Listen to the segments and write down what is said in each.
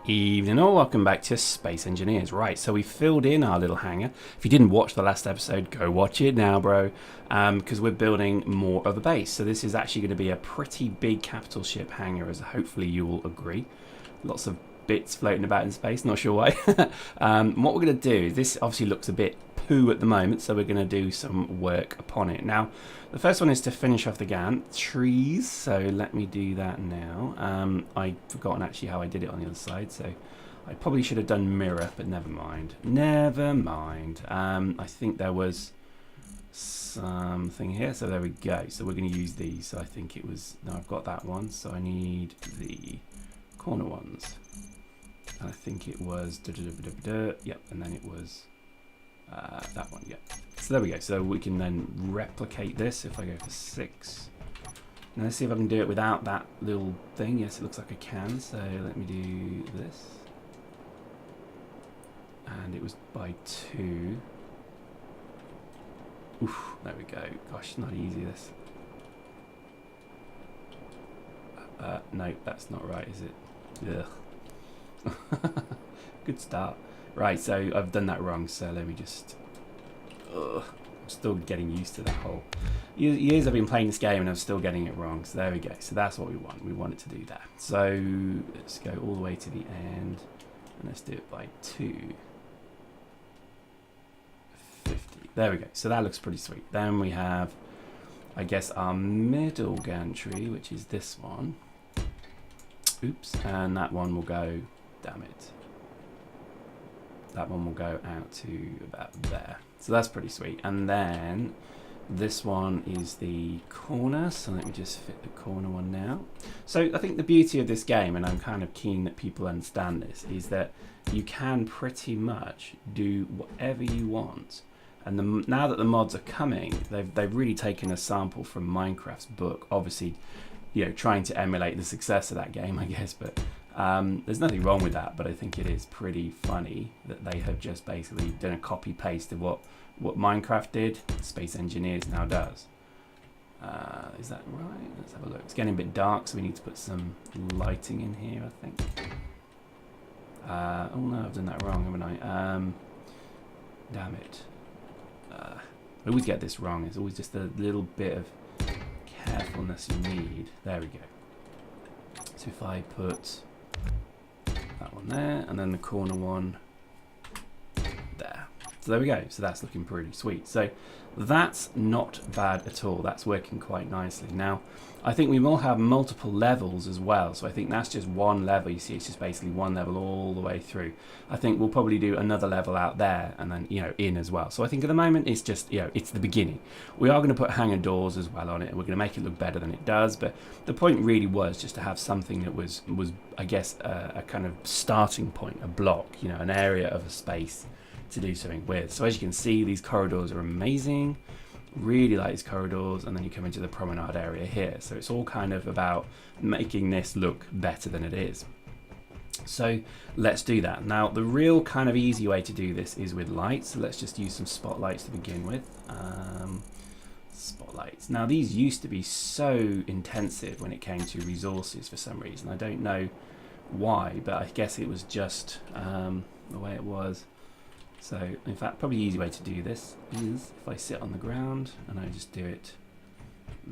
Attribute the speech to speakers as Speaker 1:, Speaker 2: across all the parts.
Speaker 1: Evening all, welcome back to Space Engineers. Right, so we filled in our little hangar. If you didn't watch the last episode, go watch it now, bro, because we're building more of a base. So this is actually going to be a pretty big capital ship hangar, as hopefully you will agree. Lots of bits floating about in space, not sure why. What we're going to do, this obviously looks a bit poo at the moment, so we're going to do some work upon it. Now, the first one is to finish off the trees, so let me do that now. I've forgotten actually how I did it on the other side, so I probably should have done mirror, but never mind. Never mind. I think there was something here, so there we go. So we're going to use these. So I think it was, no, I've got that one, so I need the corner ones. And I think it was, yep, and then it was that one, yeah. So there we go. So we can then replicate this if I go for 6. Now let's see if I can do it without that little thing. Yes, it looks like I can. So let me do this. And it was by 2. Oof, there we go. Gosh, not easy this. No, that's not right, is it? Ugh. Good start. Right, so I've done that wrong, so let me just... I'm still getting used to that whole... Years I've been playing this game and I'm still getting it wrong, so there we go. So that's what we want. We want it to do that. So let's go all the way to the end, and let's do it by 250. There we go. So that looks pretty sweet. Then we have, I guess, our middle gantry, which is this one. Oops, and that one will go... Damn it. That one will go out to about there. So that's pretty sweet. And then this one is the corner. So let me just fit the corner one now. So I think the beauty of this game, and I'm kind of keen that people understand this, is that you can pretty much do whatever you want. And now that the mods are coming, they've really taken a sample from Minecraft's book. Obviously, you know, trying to emulate the success of that game, I guess, but there's nothing wrong with that, but I think it is pretty funny that they have just basically done a copy paste of what Minecraft did, Space Engineers now does. Is that right? Let's have a look. It's getting a bit dark, so we need to put some lighting in here, I think. Oh no, I've done that wrong, haven't I? Damn it. I always get this wrong. It's always just a little bit of carefulness you need. There we go. So if I put that one there, and then the corner one there. So there we go. So that's looking pretty sweet. So that's not bad at all. That's working quite nicely. Now, I think we will have multiple levels as well. So I think that's just one level. You see, it's just basically one level all the way through. I think we'll probably do another level out there and then, you know, in as well. So I think at the moment it's just, you know, it's the beginning. We are going to put hangar doors as well on it. We're going to make it look better than it does. But the point really was just to have something that was I guess, a kind of starting point, a block, you know, an area of a space to do something with. So as you can see, these corridors are amazing. Really like these corridors, and then you come into the promenade area here. So it's all kind of about making this look better than it is. So let's do that. Now, the real kind of easy way to do this is with lights. So let's just use some spotlights to begin with. Spotlights. Now, these used to be so intensive when it came to resources for some reason. I don't know why, but I guess it was just the way it was. So, in fact, probably the easy way to do this is if I sit on the ground and I just do it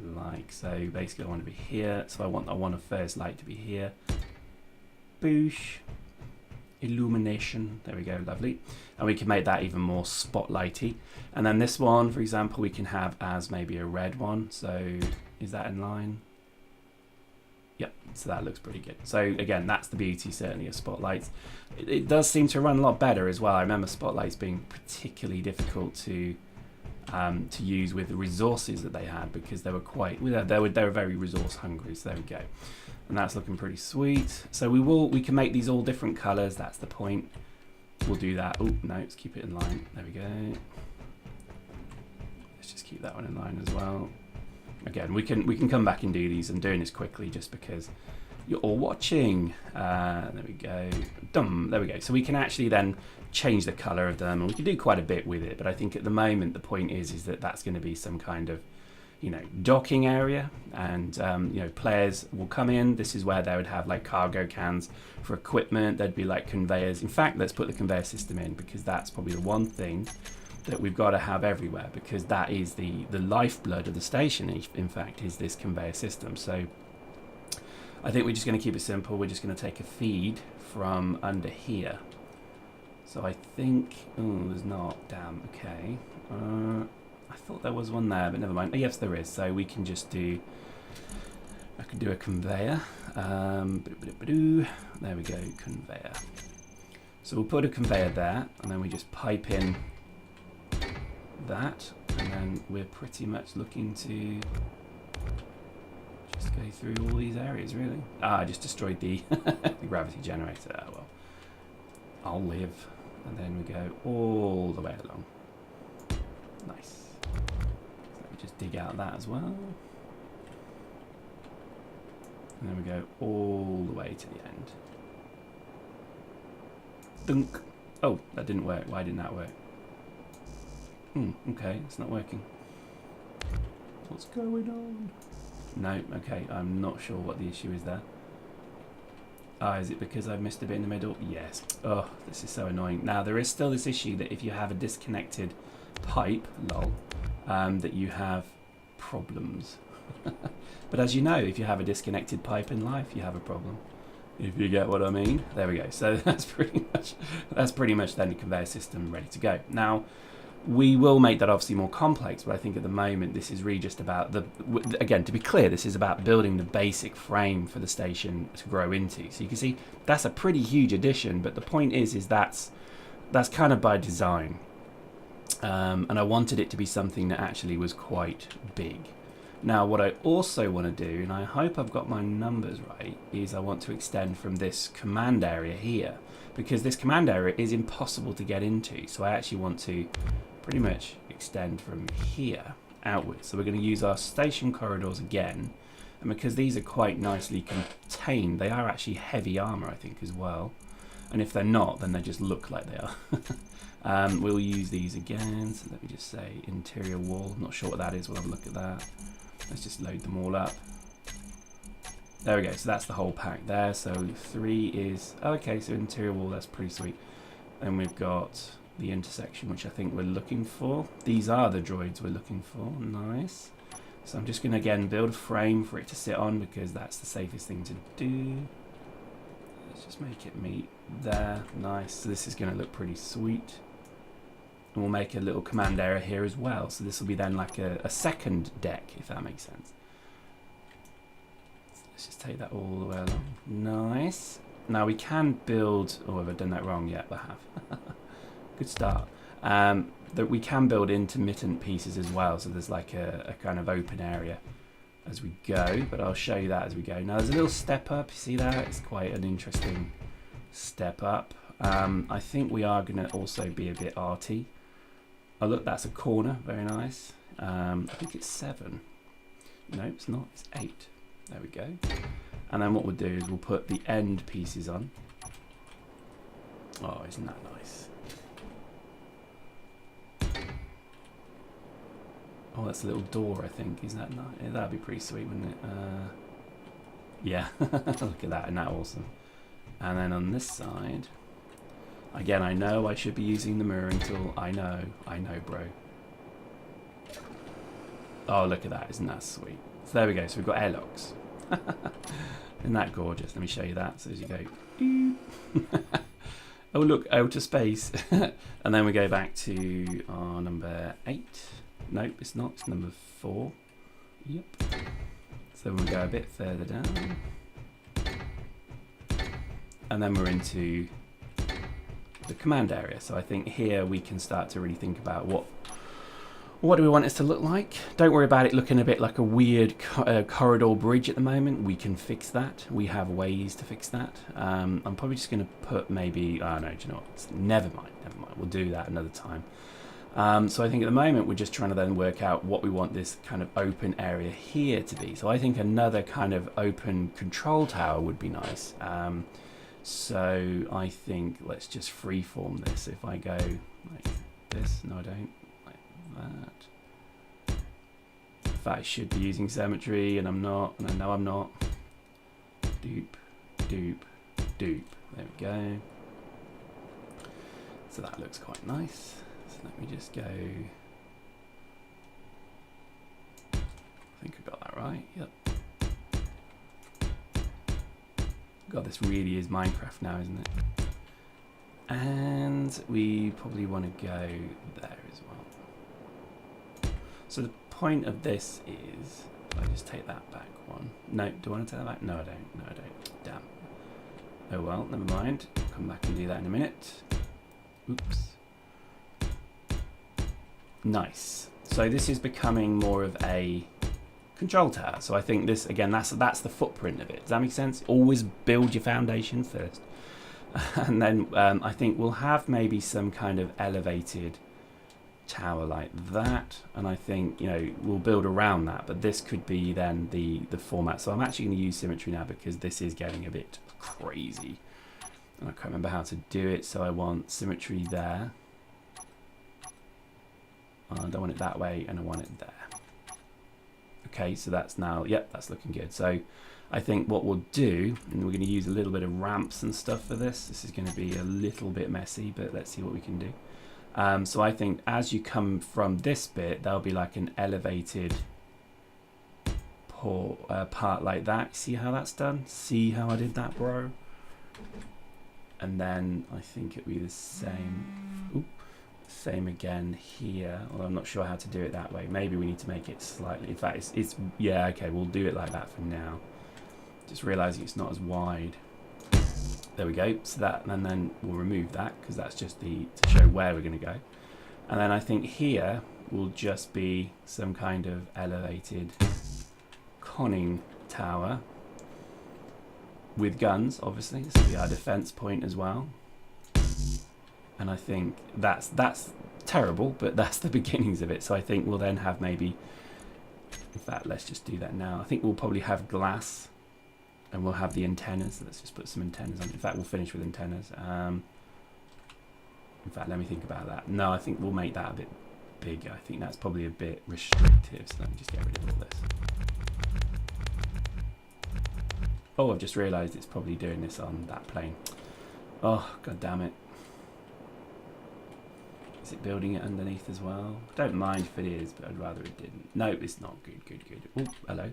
Speaker 1: like so. Basically, I want to be here, so I want a first light to be here. Boosh. Illumination. There we go, lovely. And we can make that even more spotlighty. And then this one, for example, we can have as maybe a red one. So, is that in line? Yep, so that looks pretty good. So again, that's the beauty certainly of spotlights. It does seem to run a lot better as well. I remember spotlights being particularly difficult to use with the resources that they had, because they were quite, they were very resource hungry. So there we go, and that's looking pretty sweet. So we can make these all different colors. That's the point. We'll do that. Oh no, let's keep it in line. There we go. Let's just keep that one in line as well. Again, we can come back and do these. I'm doing this quickly just because you're all watching. There we go. Dum. There we go. So we can actually then change the color of them, and we can do quite a bit with it. But I think at the moment the point is that that's going to be some kind of, you know, docking area, and you know, players will come in. This is where they would have like cargo cans for equipment. There'd be like conveyors. In fact, let's put the conveyor system in, because that's probably the one thing that we've got to have everywhere, because that is the lifeblood of the station, in fact, is this conveyor system. So I think we're just going to keep it simple. We're just going to take a feed from under here. So I think, oh, there's not, damn, okay. I thought there was one there, but never mind. Oh, yes, there is. So we can just do, I can do a conveyor. There we go, conveyor. So we'll put a conveyor there, and then we just pipe in that, and then we're pretty much looking to just go through all these areas, really. Ah, I just destroyed the, the gravity generator. Ah, well, I'll live. And then we go all the way along. Nice. So let me just dig out that as well. And then we go all the way to the end. Dunk. Oh, that didn't work. Why didn't that work? Okay, it's not working. What's going on? No, okay, I'm not sure what the issue is there. Ah, is it because I missed a bit in the middle? Yes. Oh, this is so annoying. Now, there is still this issue that if you have a disconnected pipe, lol, that you have problems. But as you know, if you have a disconnected pipe in life, you have a problem. If you get what I mean. There we go. So that's pretty much then the conveyor system ready to go. Now, we will make that obviously more complex, but I think at the moment this is really just about again, to be clear, this is about building the basic frame for the station to grow into. So you can see that's a pretty huge addition, but the point is that's kind of by design. And I wanted it to be something that actually was quite big. Now, what I also want to do, and I hope I've got my numbers right, is I want to extend from this command area here, because this command area is impossible to get into. So I actually want to pretty much extend from here outwards. So we're going to use our station corridors again, and because these are quite nicely contained, they are actually heavy armor, I think, as well. And if they're not, then they just look like they are. We'll use these again. So let me just say interior wall. Not sure what that is. We'll have a look at that. Let's just load them all up. There we go. So that's the whole pack there. So 3 is, oh, okay, so interior wall, that's pretty sweet. And we've got the intersection, which I think we're looking for. These are the droids we're looking for. Nice. So I'm just going to, again, build a frame for it to sit on, because that's the safest thing to do. Let's just make it meet there. Nice. So this is going to look pretty sweet. And we'll make a little command area here as well. So this will be then like a second deck, if that makes sense. Let's just take that all the way along. Nice. Now we can build, oh, have I done that wrong? Yeah, I have. Good start. That we can build intermittent pieces as well. So there's like a kind of open area as we go, but I'll show you that as we go. Now there's a little step up, you see that? It's quite an interesting step up. I think we are going to also be a bit arty. Oh look, that's a corner, very nice. I think it's 7. No, it's not, it's 8. There we go. And then what we'll do is we'll put the end pieces on. Oh, isn't that nice? Oh, that's a little door, I think. Isn't that nice? Yeah, that'd be pretty sweet, wouldn't it? Yeah, look at that, isn't that awesome? And then on this side, again, I know I should be using the mirroring tool. I know, bro. Oh, look at that, isn't that sweet? So there we go, so we've got airlocks. Isn't that gorgeous? Let me show you that. So as you go, oh look, outer space. And then we go back to our number 8. Nope, it's not, it's number 4. Yep. So we'll go a bit further down. And then we're into the command area. So I think here we can start to really think about what do we want this to look like. Don't worry about it looking a bit like a weird corridor bridge at the moment. We can fix that. We have ways to fix that. I'm probably just going to put maybe, oh no, do you know what? Never mind. We'll do that another time. So I think at the moment we're just trying to then work out what we want this kind of open area here to be. So I think another kind of open control tower would be nice. So I think let's just freeform this. If I go like this, no I don't, like that. fact, I should be using symmetry, and I'm not, and I know I'm not. Doop, doop, doop. There we go. So that looks quite nice. So let me just go. I think I got that right. Yep. God, this really is Minecraft now, isn't it? And we probably want to go there as well. So the point of this is, I just take that back one. No, do I want to take that back? No, I don't. No, I don't. Damn. Oh well, never mind. I'll come back and do that in a minute. Oops. Nice. So this is becoming more of a control tower. So I think this, again, that's the footprint of it. Does that make sense? Always build your foundation first. And then I think we'll have maybe some kind of elevated tower like that. And I think, you know, we'll build around that. But this could be then the format. So I'm actually going to use symmetry now because this is getting a bit crazy. And I can't remember how to do it. So I want symmetry there. I don't want it that way, and I want it there. Okay, so that's now, yep, that's looking good. So I think what we'll do, and we're going to use a little bit of ramps and stuff for this. This is going to be a little bit messy, but let's see what we can do. So I think as you come from this bit, there'll be like an elevated part like that. See how that's done? See how I did that, bro? And then I think it'll be the same. Oop. Same again here. Well, I'm not sure how to do it that way. Maybe we need to make it slightly. In fact, it's yeah, okay, we'll do it like that for now. Just realizing it's not as wide. There we go. So that, and then we'll remove that because that's just to show where we're going to go. And then I think here will just be some kind of elevated conning tower with guns, obviously. This will be our defense point as well. And I think that's terrible, but that's the beginnings of it. So I think we'll then have maybe, in fact, let's just do that now. I think we'll probably have glass, and we'll have the antennas. Let's just put some antennas on. In fact, we'll finish with antennas. In fact, let me think about that. No, I think we'll make that a bit bigger. I think that's probably a bit restrictive. So let me just get rid of all this. Oh, I've just realised it's probably doing this on that plane. Oh, god damn it. Is it building it underneath as well? I don't mind if it is, but I'd rather it didn't. No, it's not. Good. Oh, hello.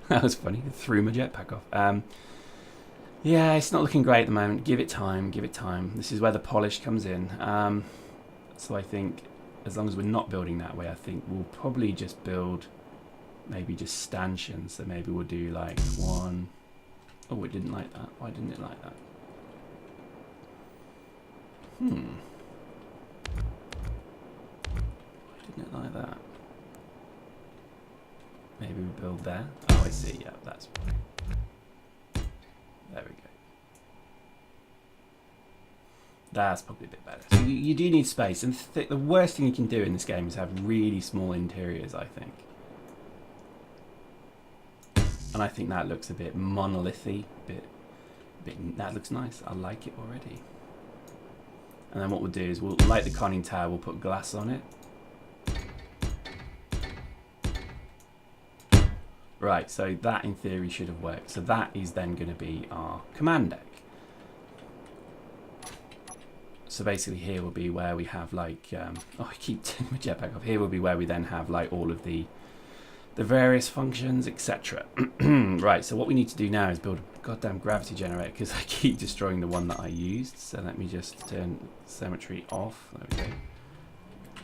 Speaker 1: That was funny. It threw my jetpack off. Yeah, it's not looking great at the moment. Give it time. This is where the polish comes in. So I think as long as we're not building that way, I think we'll probably just build maybe just stanchions. So maybe we'll do like one. Oh, it didn't like that. Why didn't it like that? Why didn't it like that? Maybe we build there. Oh, I see. Yeah, that's right. There we go. That's probably a bit better. So you do need space, and the worst thing you can do in this game is have really small interiors, I think. And I think that looks a bit monolithy. That looks nice. I like it already. And then what we'll do is we'll, like the conning tower, we'll put glass on it. Right, so that in theory should have worked. So that is then going to be our command deck. So basically here will be where we have like, oh, I keep turning my jetpack off. Here will be where we then have like all of the various functions, etc. Right, so what we need to do now is build a goddamn gravity generator because I keep destroying the one that I used. So let me just turn symmetry off. There we go.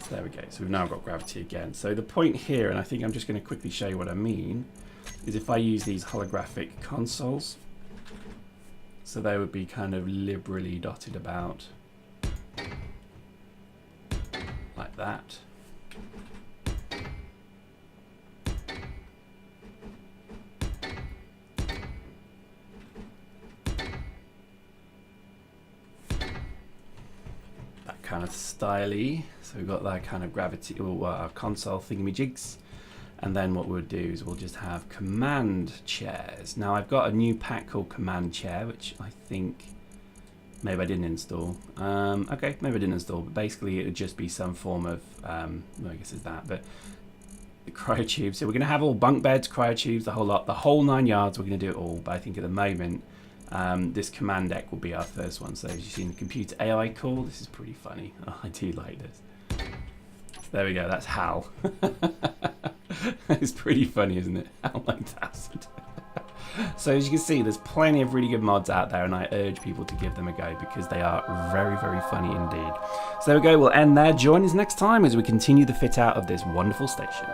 Speaker 1: So there we go. So we've now got gravity again. So the point here, and I think I'm just going to quickly show you what I mean, is if I use these holographic consoles, so they would be kind of liberally dotted about like that. Kind of styly, so we've got that kind of gravity or console thingamajigs, and then what we'll do is we'll just have command chairs. Now I've got a new pack called command chair, which I think Maybe I didn't install. Okay, maybe I didn't install, but basically it would just be some form of, well, I guess it's that, but the cryotubes. So we're going to have all bunk beds, cryotubes, the whole lot, the whole 9 yards. We're going to do it all, but I think at the moment, this command deck will be our first one. So as you've seen the computer AI call, this is pretty funny. Oh, I do like this. So there we go, that's HAL. It's pretty funny, isn't it? HAL 9000. So as you can see, there's plenty of really good mods out there, and I urge people to give them a go because they are very, very funny indeed. So there we go, we'll end there. Join us next time as we continue the fit out of this wonderful station.